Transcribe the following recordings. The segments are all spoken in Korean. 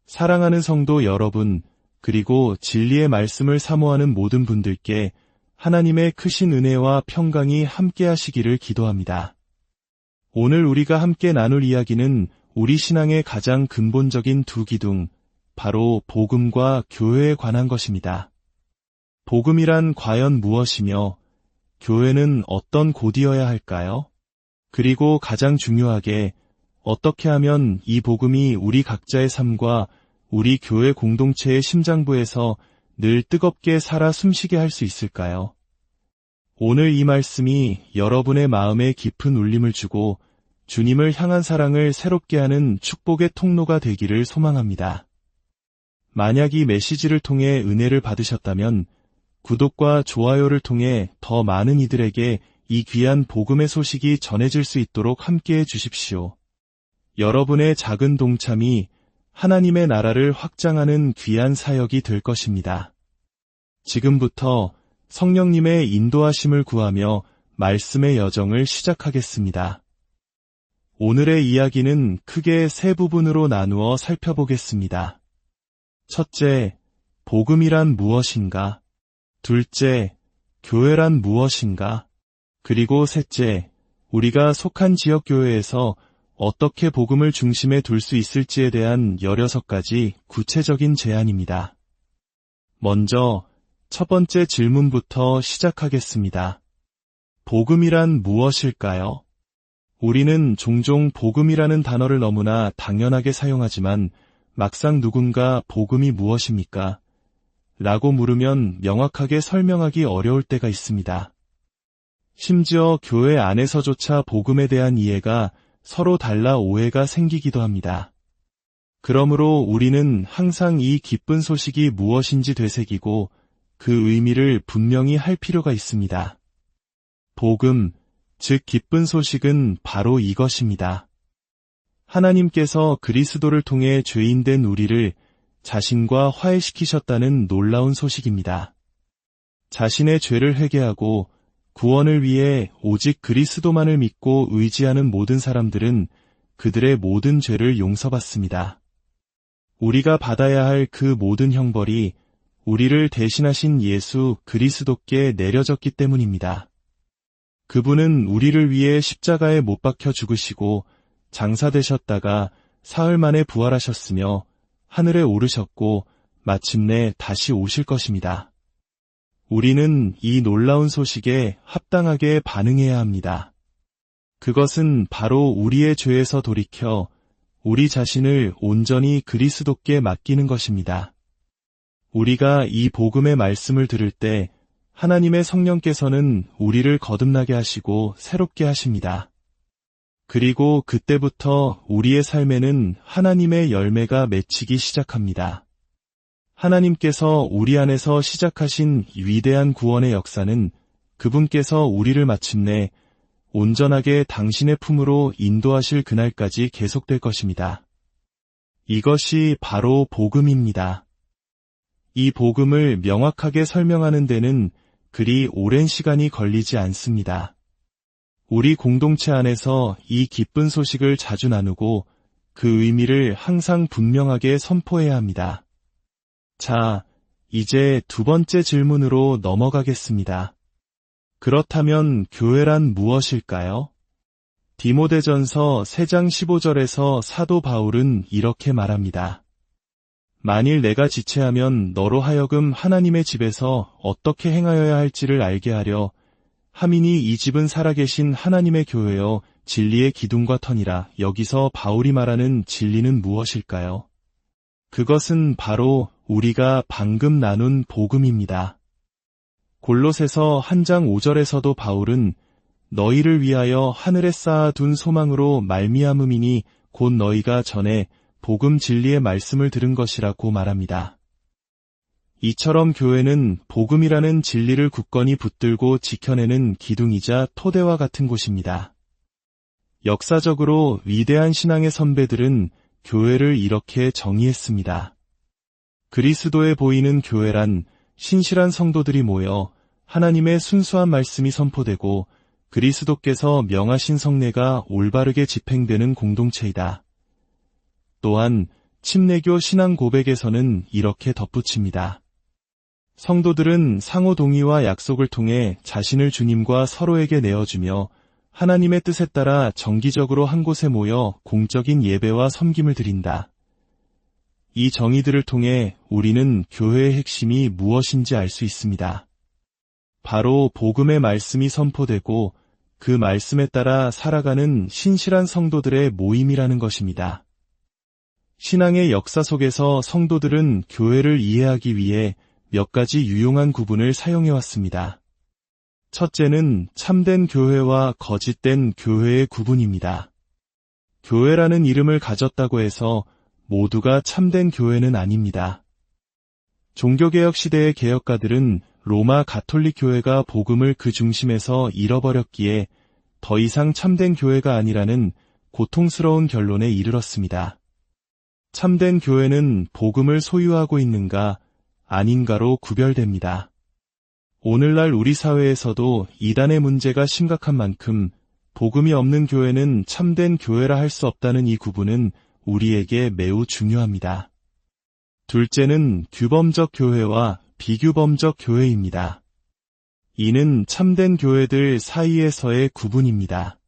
사랑하는 성도 여러분, 그리고 진리의 말씀을 사모하는 모든 분들께 하나님의 크신 은혜와 평강이 함께 하시기를 기도합니다. 오늘 우리가 함께 나눌 이야기는 우리 신앙의 가장 근본적인 두 기둥, 바로 복음과 교회에 관한 것입니다. 복음이란 과연 무엇이며 교회는 어떤 곳이어야 할까요? 그리고 가장 중요하게 어떻게 하면 이 복음이 우리 각자의 삶과 우리 교회 공동체의 심장부에서 늘 뜨겁게 살아 숨쉬게 할 수 있을까요? 오늘 이 말씀이 여러분의 마음에 깊은 울림을 주고 주님을 향한 사랑을 새롭게 하는 축복의 통로가 되기를 소망합니다. 만약 이 메시지를 통해 은혜를 받으셨다면 구독과 좋아요를 통해 더 많은 이들에게 이 귀한 복음의 소식이 전해질 수 있도록 함께해 주십시오. 여러분의 작은 동참이 하나님의 나라를 확장하는 귀한 사역이 될 것입니다. 지금부터 성령님의 인도하심을 구하며 말씀의 여정을 시작하겠습니다. 오늘의 이야기는 크게 세 부분으로 나누어 살펴보겠습니다. 첫째, 복음이란 무엇인가? 둘째, 교회란 무엇인가? 그리고 셋째, 우리가 속한 지역교회에서 어떻게 복음을 중심에 둘 수 있을지에 대한 16가지 구체적인 제안입니다. 먼저 첫 번째 질문부터 시작하겠습니다. 복음이란 무엇일까요? 우리는 종종 복음이라는 단어를 너무나 당연하게 사용하지만 막상 누군가 복음이 무엇입니까? 라고 물으면 명확하게 설명하기 어려울 때가 있습니다. 심지어 교회 안에서조차 복음에 대한 이해가 서로 달라 오해가 생기기도 합니다. 그러므로 우리는 항상 이 기쁜 소식이 무엇인지 되새기고 그 의미를 분명히 할 필요가 있습니다. 복음, 즉 기쁜 소식은 바로 이것입니다. 하나님께서 그리스도를 통해 죄인된 우리를 자신과 화해시키셨다는 놀라운 소식입니다. 자신의 죄를 회개하고 구원을 위해 오직 그리스도만을 믿고 의지하는 모든 사람들은 그들의 모든 죄를 용서받습니다. 우리가 받아야 할 그 모든 형벌이 우리를 대신하신 예수 그리스도께 내려졌기 때문입니다. 그분은 우리를 위해 십자가에 못 박혀 죽으시고 장사되셨다가 사흘 만에 부활하셨으며 하늘에 오르셨고 마침내 다시 오실 것입니다. 우리는 이 놀라운 소식에 합당하게 반응해야 합니다. 그것은 바로 우리의 죄에서 돌이켜 우리 자신을 온전히 그리스도께 맡기는 것입니다. 우리가 이 복음의 말씀을 들을 때 하나님의 성령께서는 우리를 거듭나게 하시고 새롭게 하십니다. 그리고 그때부터 우리의 삶에는 하나님의 열매가 맺히기 시작합니다. 하나님께서 우리 안에서 시작하신 위대한 구원의 역사는 그분께서 우리를 마침내 온전하게 당신의 품으로 인도하실 그날까지 계속될 것입니다. 이것이 바로 복음입니다. 이 복음을 명확하게 설명하는 데는 그리 오랜 시간이 걸리지 않습니다. 우리 공동체 안에서 이 기쁜 소식을 자주 나누고 그 의미를 항상 분명하게 선포해야 합니다. 자, 이제 두 번째 질문으로 넘어가겠습니다. 그렇다면 교회란 무엇일까요? 디모데전서 3장 15절에서 사도 바울은 이렇게 말합니다. 만일 내가 지체하면 너로 하여금 하나님의 집에서 어떻게 행하여야 할지를 알게 하려 함이니 이 집은 살아계신 하나님의 교회여 진리의 기둥과 터니라. 여기서 바울이 말하는 진리는 무엇일까요? 그것은 바로 우리가 방금 나눈 복음입니다. 골로새서 1장 5절에서도 바울은 너희를 위하여 하늘에 쌓아둔 소망으로 말미암음이니 곧 너희가 전에 복음 진리의 말씀을 들은 것이라고 말합니다. 이처럼 교회는 복음이라는 진리를 굳건히 붙들고 지켜내는 기둥이자 토대와 같은 곳입니다. 역사적으로 위대한 신앙의 선배들은 교회를 이렇게 정의했습니다. 그리스도에 보이는 교회란 신실한 성도들이 모여 하나님의 순수한 말씀이 선포되고 그리스도께서 명하신 성례가 올바르게 집행되는 공동체이다. 또한 침례교 신앙 고백에서는 이렇게 덧붙입니다. 성도들은 상호 동의와 약속을 통해 자신을 주님과 서로에게 내어주며 하나님의 뜻에 따라 정기적으로 한 곳에 모여 공적인 예배와 섬김을 드린다. 이 정의들을 통해 우리는 교회의 핵심이 무엇인지 알 수 있습니다. 바로 복음의 말씀이 선포되고 그 말씀에 따라 살아가는 신실한 성도들의 모임이라는 것입니다. 신앙의 역사 속에서 성도들은 교회를 이해하기 위해 몇 가지 유용한 구분을 사용해왔습니다. 첫째는 참된 교회와 거짓된 교회의 구분입니다. 교회라는 이름을 가졌다고 해서 모두가 참된 교회는 아닙니다. 종교개혁 시대의 개혁가들은 로마 가톨릭 교회가 복음을 그 중심에서 잃어버렸기에 더 이상 참된 교회가 아니라는 고통스러운 결론에 이르렀습니다. 참된 교회는 복음을 소유하고 있는가, 아닌가로 구별됩니다. 오늘날 우리 사회에서도 이단의 문제가 심각한 만큼 복음이 없는 교회는 참된 교회라 할 수 없다는 이 구분은 우리에게 매우 중요합니다. 둘째는 규범적 교회와 비규범적 교회입니다. 이는 참된 교회들 사이에서의 구분입니다.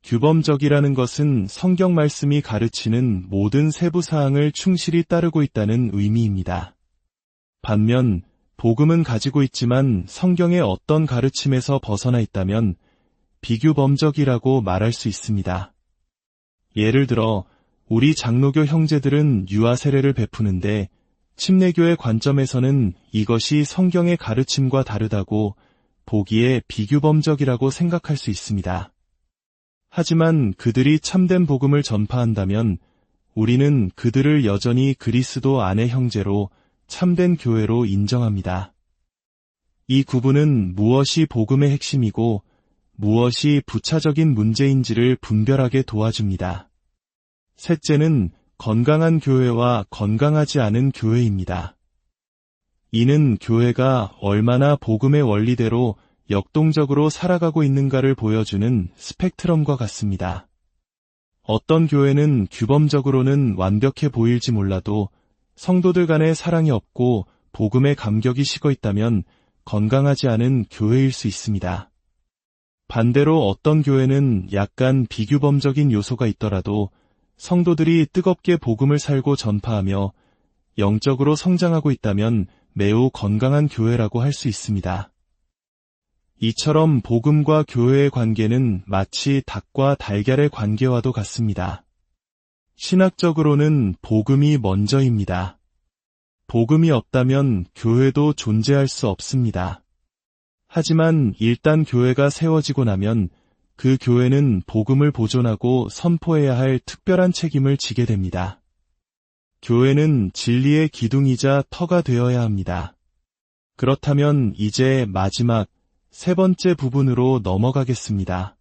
규범적이라는 것은 성경 말씀이 가르치는 모든 세부 사항을 충실히 따르고 있다는 의미입니다. 반면 복음은 가지고 있지만 성경의 어떤 가르침에서 벗어나 있다면 비규범적이라고 말할 수 있습니다. 예를 들어 우리 장로교 형제들은 유아 세례를 베푸는데 침례교의 관점에서는 이것이 성경의 가르침과 다르다고 보기에 비규범적이라고 생각할 수 있습니다. 하지만 그들이 참된 복음을 전파한다면 우리는 그들을 여전히 그리스도 안의 형제로 참된 교회로 인정합니다. 이 구분은 무엇이 복음의 핵심이고 무엇이 부차적인 문제인지를 분별하게 도와줍니다. 셋째는 건강한 교회와 건강하지 않은 교회입니다. 이는 교회가 얼마나 복음의 원리대로 역동적으로 살아가고 있는가를 보여주는 스펙트럼과 같습니다. 어떤 교회는 규범적으로는 완벽해 보일지 몰라도 성도들 간의 사랑이 없고 복음의 감격이 식어 있다면 건강하지 않은 교회일 수 있습니다. 반대로 어떤 교회는 약간 비규범적인 요소가 있더라도 성도들이 뜨겁게 복음을 살고 전파하며 영적으로 성장하고 있다면 매우 건강한 교회라고 할 수 있습니다. 이처럼 복음과 교회의 관계는 마치 닭과 달걀의 관계와도 같습니다. 신학적으로는 복음이 먼저입니다. 복음이 없다면 교회도 존재할 수 없습니다. 하지만 일단 교회가 세워지고 나면 그 교회는 복음을 보존하고 선포해야 할 특별한 책임을 지게 됩니다. 교회는 진리의 기둥이자 터가 되어야 합니다. 그렇다면 이제 마지막 세 번째 부분으로 넘어가겠습니다.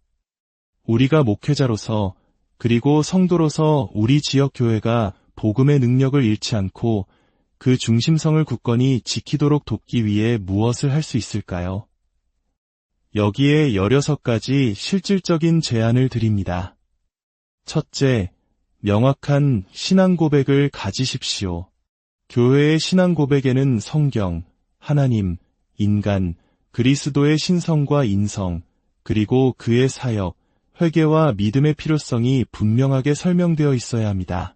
우리가 목회자로서 그리고 성도로서 우리 지역 교회가 복음의 능력을 잃지 않고 그 중심성을 굳건히 지키도록 돕기 위해 무엇을 할 수 있을까요? 여기에 16가지 실질적인 제안을 드립니다. 첫째, 명확한 신앙 고백을 가지십시오. 교회의 신앙 고백에는 성경, 하나님, 인간, 그리스도의 신성과 인성, 그리고 그의 사역, 회개와 믿음의 필요성이 분명하게 설명되어 있어야 합니다.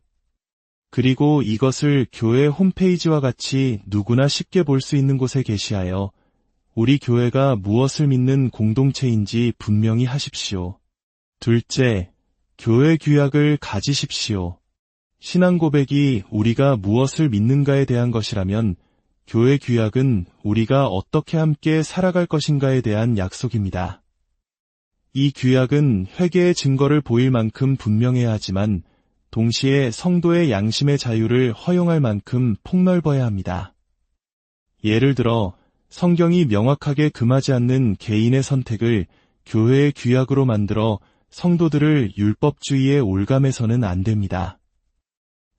그리고 이것을 교회 홈페이지와 같이 누구나 쉽게 볼 수 있는 곳에 게시하여 우리 교회가 무엇을 믿는 공동체인지 분명히 하십시오. 둘째, 교회 규약을 가지십시오. 신앙 고백이 우리가 무엇을 믿는가에 대한 것이라면 교회 규약은 우리가 어떻게 함께 살아갈 것인가에 대한 약속입니다. 이 규약은 회개의 증거를 보일 만큼 분명해야 하지만 동시에 성도의 양심의 자유를 허용할 만큼 폭넓어야 합니다. 예를 들어 성경이 명확하게 금하지 않는 개인의 선택을 교회의 규약으로 만들어 성도들을 율법주의에 올감해서는 안 됩니다.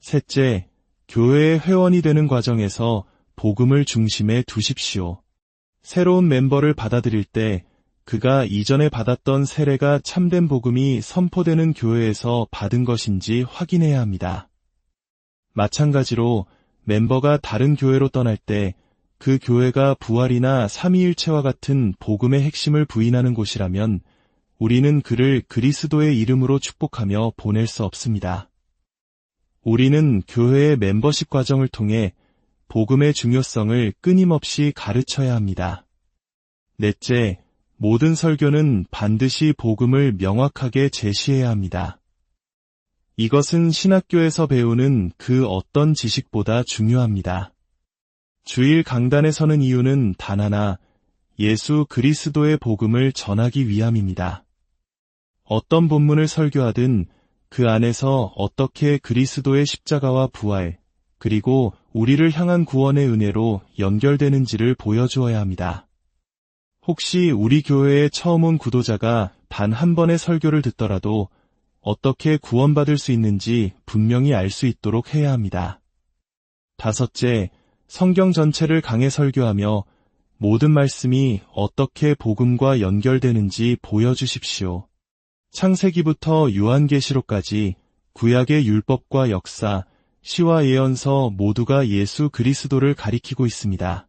셋째, 교회의 회원이 되는 과정에서 복음을 중심에 두십시오. 새로운 멤버를 받아들일 때 그가 이전에 받았던 세례가 참된 복음이 선포되는 교회에서 받은 것인지 확인해야 합니다. 마찬가지로 멤버가 다른 교회로 떠날 때 그 교회가 부활이나 삼위일체와 같은 복음의 핵심을 부인하는 곳이라면 우리는 그를 그리스도의 이름으로 축복하며 보낼 수 없습니다. 우리는 교회의 멤버십 과정을 통해 복음의 중요성을 끊임없이 가르쳐야 합니다. 넷째, 모든 설교는 반드시 복음을 명확하게 제시해야 합니다. 이것은 신학교에서 배우는 그 어떤 지식보다 중요합니다. 주일 강단에 서는 이유는 단 하나, 예수 그리스도의 복음을 전하기 위함입니다. 어떤 본문을 설교하든 그 안에서 어떻게 그리스도의 십자가와 부활, 그리고 우리를 향한 구원의 은혜로 연결되는지를 보여주어야 합니다. 혹시 우리 교회에 처음 온 구도자가 단 한 번의 설교를 듣더라도 어떻게 구원받을 수 있는지 분명히 알 수 있도록 해야 합니다. 다섯째, 성경 전체를 강해 설교하며 모든 말씀이 어떻게 복음과 연결되는지 보여주십시오. 창세기부터 요한계시록까지 구약의 율법과 역사, 시와 예언서 모두가 예수 그리스도를 가리키고 있습니다.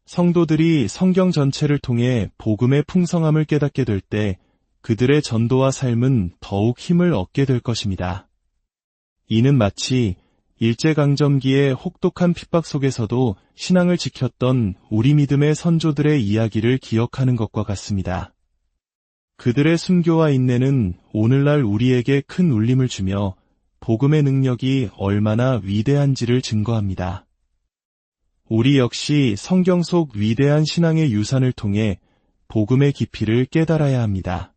성도들이 성경 전체를 통해 복음의 풍성함을 깨닫게 될 때 그들의 전도와 삶은 더욱 힘을 얻게 될 것입니다. 이는 마치 일제강점기의 혹독한 핍박 속에서도 신앙을 지켰던 우리 믿음의 선조들의 이야기를 기억하는 것과 같습니다. 그들의 순교와 인내는 오늘날 우리에게 큰 울림을 주며 복음의 능력이 얼마나 위대한지를 증거합니다. 우리 역시 성경 속 위대한 신앙의 유산을 통해 복음의 깊이를 깨달아야 합니다.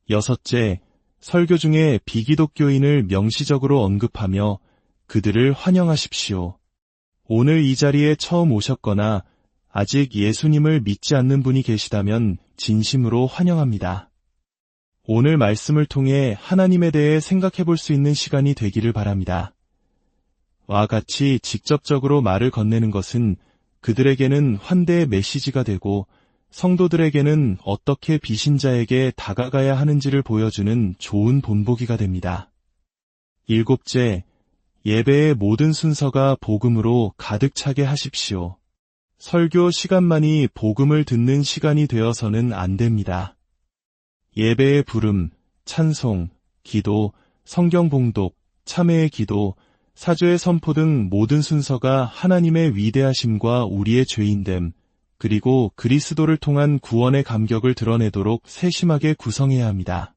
여섯째, 설교 중에 비기독교인을 명시적으로 언급하며 그들을 환영하십시오. 오늘 이 자리에 처음 오셨거나 아직 예수님을 믿지 않는 분이 계시다면 진심으로 환영합니다. 오늘 말씀을 통해 하나님에 대해 생각해 볼 수 있는 시간이 되기를 바랍니다. 와 같이 직접적으로 말을 건네는 것은 그들에게는 환대의 메시지가 되고 성도들에게는 어떻게 비신자에게 다가가야 하는지를 보여주는 좋은 본보기가 됩니다. 일곱째, 예배의 모든 순서가 복음으로 가득 차게 하십시오. 설교 시간만이 복음을 듣는 시간이 되어서는 안 됩니다. 예배의 부름, 찬송, 기도, 성경 봉독, 참회의 기도, 사죄의 선포 등 모든 순서가 하나님의 위대하심과 우리의 죄인됨, 그리고 그리스도를 통한 구원의 감격을 드러내도록 세심하게 구성해야 합니다.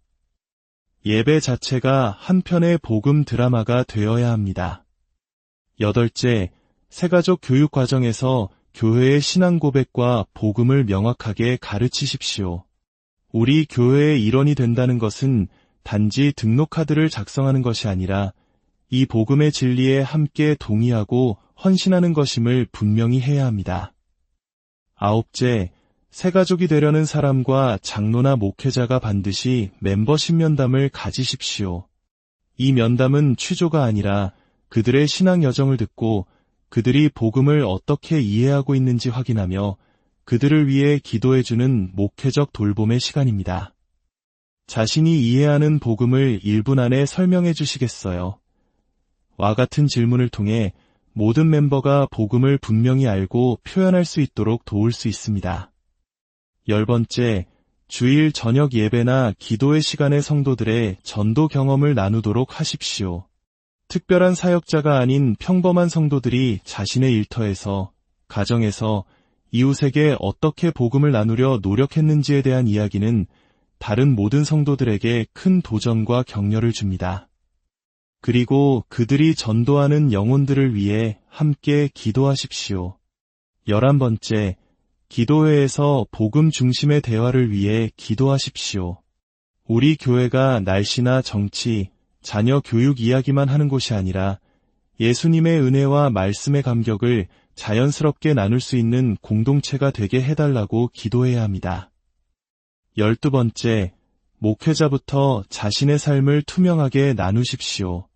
예배 자체가 한 편의 복음 드라마가 되어야 합니다. 여덟째, 새가족 교육 과정에서 교회의 신앙 고백과 복음을 명확하게 가르치십시오. 우리 교회의 일원이 된다는 것은 단지 등록카드를 작성하는 것이 아니라 이 복음의 진리에 함께 동의하고 헌신하는 것임을 분명히 해야 합니다. 아홉째, 새가족이 되려는 사람과 장로나 목회자가 반드시 멤버십 면담을 가지십시오. 이 면담은 취조가 아니라 그들의 신앙 여정을 듣고 그들이 복음을 어떻게 이해하고 있는지 확인하며 그들을 위해 기도해주는 목회적 돌봄의 시간입니다. 자신이 이해하는 복음을 1분 안에 설명해 주시겠어요? 와 같은 질문을 통해 모든 멤버가 복음을 분명히 알고 표현할 수 있도록 도울 수 있습니다. 10번째, 주일 저녁 예배나 기도의 시간에 성도들의 전도 경험을 나누도록 하십시오. 특별한 사역자가 아닌 평범한 성도들이 자신의 일터에서, 가정에서 이웃에게 어떻게 복음을 나누려 노력했는지에 대한 이야기는 다른 모든 성도들에게 큰 도전과 격려를 줍니다. 그리고 그들이 전도하는 영혼들을 위해 함께 기도하십시오. 11번째, 기도회에서 복음 중심의 대화를 위해 기도하십시오. 우리 교회가 날씨나 정치, 자녀 교육 이야기만 하는 곳이 아니라 예수님의 은혜와 말씀의 감격을 자연스럽게 나눌 수 있는 공동체가 되게 해달라고 기도해야 합니다. 12번째, 목회자부터 자신의 삶을 투명하게 나누십시오.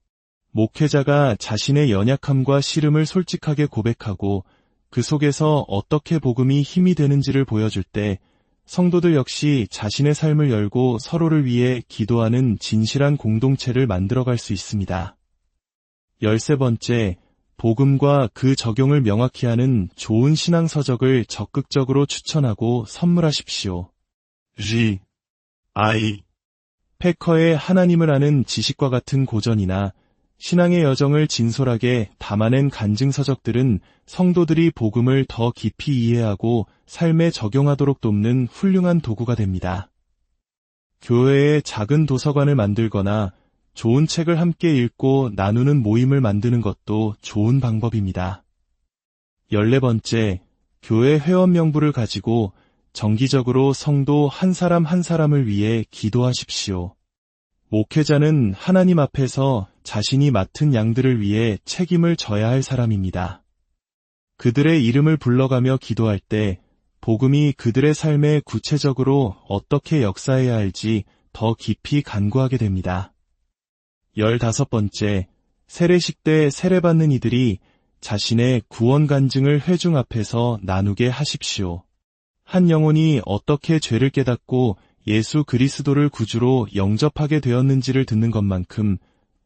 목회자가 자신의 연약함과 싫음을 솔직하게 고백하고 그 속에서 어떻게 복음이 힘이 되는지를 보여줄 때 성도들 역시 자신의 삶을 열고 서로를 위해 기도하는 진실한 공동체를 만들어갈 수 있습니다. 13번째, 복음과 그 적용을 명확히 하는 좋은 신앙 서적을 적극적으로 추천하고 선물하십시오. 패커의 하나님을 아는 지식과 같은 고전이나 신앙의 여정을 진솔하게 담아낸 간증 서적들은 성도들이 복음을 더 깊이 이해하고 삶에 적용하도록 돕는 훌륭한 도구가 됩니다. 교회에 작은 도서관을 만들거나 좋은 책을 함께 읽고 나누는 모임을 만드는 것도 좋은 방법입니다. 14번째, 교회 회원 명부를 가지고 정기적으로 성도 한 사람 한 사람을 위해 기도하십시오. 목회자는 하나님 앞에서 자신이 맡은 양들을 위해 책임을 져야 할 사람입니다. 그들의 이름을 불러가며 기도할 때 복음이 그들의 삶에 구체적으로 어떻게 역사해야 할지 더 깊이 간구하게 됩니다. 15번째, 세례식 때 세례받는 이들이 자신의 구원 간증을 회중 앞에서 나누게 하십시오. 한 영혼이 어떻게 죄를 깨닫고 예수 그리스도를 구주로 영접하게 되었는지를 듣는 것만큼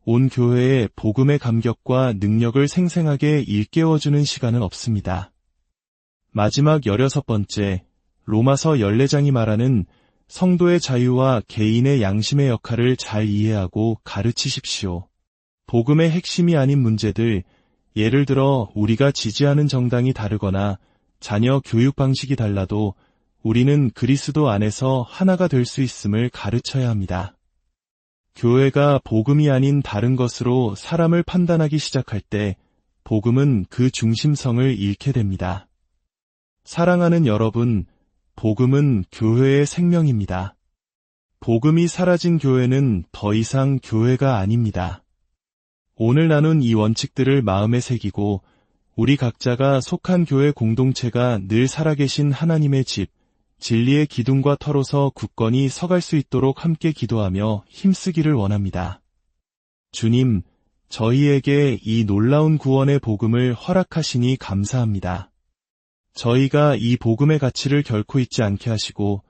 온 교회에 복음의 감격과 능력을 생생하게 일깨워주는 시간은 없습니다. 마지막 16번째, 로마서 14장이 말하는 성도의 자유와 개인의 양심의 역할을 잘 이해하고 가르치십시오. 복음의 핵심이 아닌 문제들, 예를 들어 우리가 지지하는 정당이 다르거나 자녀 교육 방식이 달라도 우리는 그리스도 안에서 하나가 될 수 있음을 가르쳐야 합니다. 교회가 복음이 아닌 다른 것으로 사람을 판단하기 시작할 때 복음은 그 중심성을 잃게 됩니다. 사랑하는 여러분, 복음은 교회의 생명입니다. 복음이 사라진 교회는 더 이상 교회가 아닙니다. 오늘 나눈 이 원칙들을 마음에 새기고 우리 각자가 속한 교회 공동체가 늘 살아계신 하나님의 집, 진리의 기둥과 터로서 굳건히 서갈 수 있도록 함께 기도하며 힘쓰기를 원합니다. 주님, 저희에게 이 놀라운 구원의 복음을 허락하시니 감사합니다. 저희가 이 복음의 가치를 결코 잊지 않게 하시고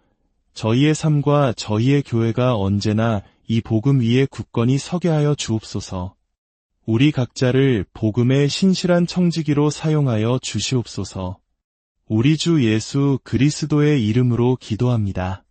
저희의 삶과 저희의 교회가 언제나 이 복음 위에 굳건히 서게 하여 주옵소서. 우리 각자를 복음의 신실한 청지기로 사용하여 주시옵소서. 우리 주 예수 그리스도의 이름으로 기도합니다.